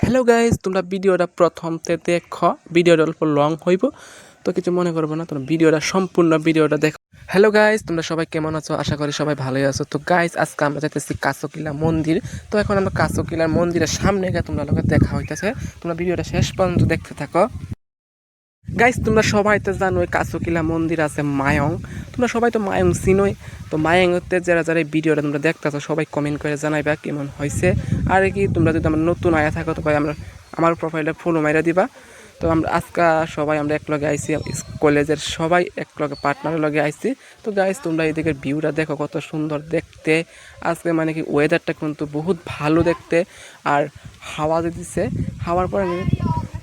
Hello guys, তোমরা ভিডিওটা প্রথমতে দেখো। ভিডিওটা অল্প লং হইব, তো কিছু মনে করবো না। তোমরা ভিডিওটা সম্পূর্ণ ভিডিওটা দেখো। হ্যালো গাইজ, তোমরা সবাই কেমন আছো? আশা করি সবাই ভালোই আছো। তো গাইজ, আজকে আমরা যাইতেছি কাছকিলা মন্দির। তো এখন আমরা কাছকিলার মন্দিরের সামনে গিয়ে তোমরা লোকের দেখা হইতেছে। তোমরা ভিডিওটা শেষ পর্যন্ত দেখতে থাকো। গাইজ, তোমরা সবাই তো জানো কাছকিলা মন্দির আছে মায়ং। তোমরা সবাই তো মায়ং চিনোই। তো মায়ং হতে যারা যারা এই ভিডিওটা তোমরা দেখতেছো সবাই কমেন্ট করে জানাইবা কেমন হয়েছে। আর কি তোমরা যদি আমার নতুন আয়া থাকো তো ভাই আমার প্রোফাইলে ফলো মাইরা দিবা। তো আমরা আজকে সবাই আমরা একলগে আইছি, কলেজের সবাই একলগে পার্টনারের লগে আইছি। তো গাইজ, তোমরা এদিকের ভিউটা দেখো কত সুন্দর দেখতে। আজকে মানে কি ওয়েদারটা কিন্তু বহুত ভালো দেখতে। আর হাওয়া দিতেছে, হাওয়ার পরে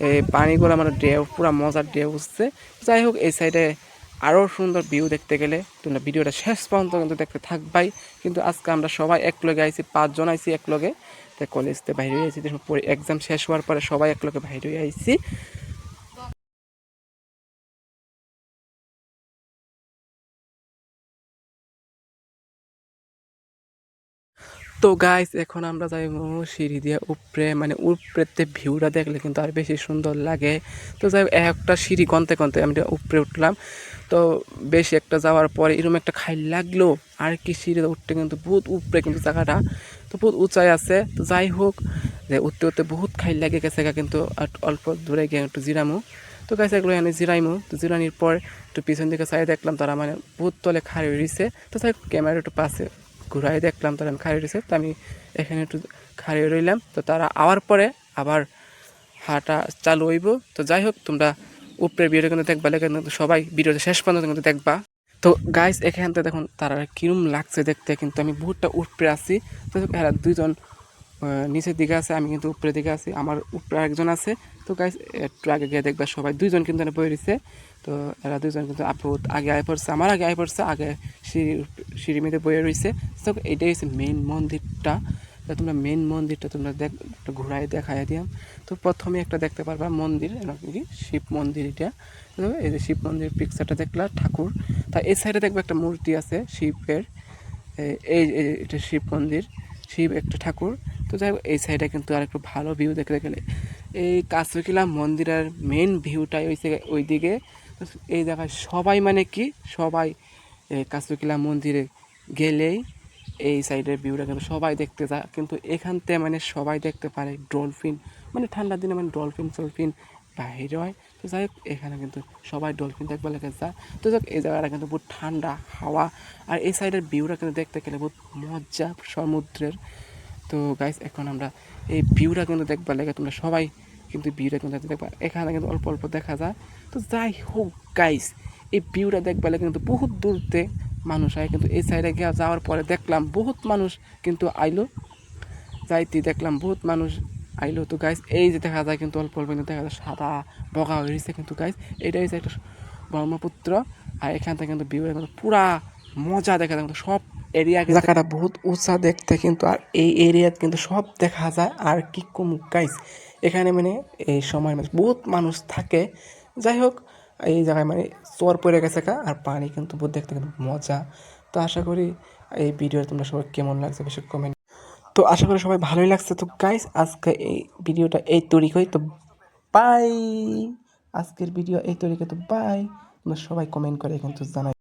এই পানিগুলো মানে ঢেউ, পুরো মজার ঢেউ উঠছে। যাই হোক, এই সাইডে আরও সুন্দর ভিউ দেখতে গেলে তোমরা ভিডিওটা শেষ পর্যন্ত কিন্তু দেখতে থাকবাই। কিন্তু আজকে আমরা সবাই একলগে আইছি, 5 জন আইছি একলগে। তাই কলেজতে বাইরে আইছি, এক্সাম শেষ হওয়ার পরে সবাই একলগে বাইরে আইছি। তো গাইস, এখন আমরা যাই সিঁড়ি দিয়ে উপরে, মানে উপরেতে ভিউটা দেখলে কিন্তু আর বেশি সুন্দর লাগে। তো যাই একটা সিঁড়ি কনতে কনতে আমি উপরে উঠলাম। তো বেশি একটা যাওয়ার পরে এরকম একটা খাই লাগলো। আর কি সিঁড়িতে উঠতে কিন্তু বহুত উপরে, কিন্তু জায়গাটা তো বহুত উঁচাই আছে। তো যাই হোক, যে উঠতে উঠতে বহুত খাই লাগে গেছে, কিন্তু অল্প দূরে গিয়ে একটু জিরামু। তো গাইস, এগুলো এনে জিরাইমু। তো জিরানির পর একটু পিছন দিকে চাই দেখলাম তারা মানে বহুত তলে খাড়ি রয়েছে। তো যাই ক্যামেরা একটু পাশে ঘুরাই দেখলাম তারা খাড়ি রয়েছে। তো আমি এখানে একটু খাড়িয়ে রইলাম। তো তারা আওয়ার পরে আবার হাঁটা চালু হইব। তো যাই হোক, তোমরা উপরের ভিডিও কিন্তু দেখবা, কিন্তু সবাই ভিডিওটা শেষ পর্যন্ত কিন্তু দেখবা। তো গাইস, এখান থেকে দেখুন তারা কিরম লাগছে দেখতে, কিন্তু আমি বহুতটা উপরে আছি। তো এরা দুইজন নিচের দিকে আছে, আমি কিন্তু উপরের দিকে আছি, আমার উপরে আরেকজন আছে। তো গাইস, একটু আগে গিয়ে দেখবা সবাই দুইজন কিন্তু বই রয়েছে। তো এরা দুইজন কিন্তু বহুত আগে আয় পড়ছে, আমার আগে আয় পড়ছে, আগে সিঁড়ি মেয়েতে বয়ে রয়েছে। তো এটাই হচ্ছে মেইন মন্দিরটা। তো তোমরা মেইন মন্দিরটা তোমরা একটু ঘুরাই দেখাই দিলাম। তো প্রথমে একটা দেখতে পারবা মন্দির, কি শিব মন্দির এটা। তো এই যে শিব মন্দির পিকচারটা দেখলা, ঠাকুর। তা এই সাইডে দেখবে একটা মূর্তি আছে শিবের। এই এটা শিব মন্দির, শিব একটা ঠাকুর। তো যাই হোক, এই সাইডে কিন্তু আর একটু ভালো ভিউ দেখতে গেলে এই কাছকিলা মন্দিরের মেইন ভিউটাই হয়েছে ওইদিকে। এই জায়গায় সবাই মানে কি সবাই কাছকিলা মন্দিরে গেলেই এই সাইডের ভিউটা কিন্তু সবাই দেখতে যায়। কিন্তু এখান থেকে মানে সবাই দেখতে পারে ডলফিন, মানে ঠান্ডার দিনে মানে ডলফিন বাহির হয়। তো যাই হোক, এখানে কিন্তু সবাই ডলফিন দেখবার লেগে যায়। তো যাই হোক, এই জায়গাটা কিন্তু বহুত ঠান্ডা হাওয়া। আর এই সাইডের ভিউটা কিন্তু দেখতে গেলে বহুত মজা সমুদ্রের। তো গাইস, এখন আমরা এই ভিউটা কিন্তু দেখবার লেগে তোমরা সবাই কিন্তু ভিউটা কিন্তু দেখবা, এখানে কিন্তু অল্প অল্প দেখা যায়। তো যাই হোক গাইস, এই ভিউটা দেখবার লেগে কিন্তু বহুত দূরতে মানুষ আয়। কিন্তু এই সাইডে গিয়ে যাওয়ার পরে দেখলাম বহুত মানুষ কিন্তু আইলো, যাইতে দেখলাম বহুত মানুষ আইলো। তো গাইস, এই যে দেখা যায় কিন্তু অল্প অল্প কিন্তু দেখা যায় সাদা বগা হয়েছে। কিন্তু গাইস, এটা হচ্ছে একটা ব্রহ্মপুত্র। আর এখান থেকে কিন্তু ভিউ কিন্তু পুরা মজা দেখা যায়। কিন্তু সব এরিয়া জায়গাটা বহুত উঁচা দেখতে, কিন্তু আর এই এরিয়াত কিন্তু সব দেখা যায়। আর কি কম গাইস, এখানে মানে এই সময় বহুত মানুষ থাকে। যাই হোক, এই জায়গায় মানে চর পড়ে গেছে আর পানি কিন্তু বহুত দেখতে কিন্তু মজা। তো আশা করি এই ভিডিও তোমরা সবাই কেমন লাগছে বেশি কমেন্ট। তো আশা করি সবাই ভালোই লাগছে। তো গাইস, আজকে এই ভিডিওটা এই তরিকই। তো বাই, আজকের ভিডিও এই তরিকে। তো বাই, তোমরা সবাই কমেন্ট করে কিন্তু জানাই।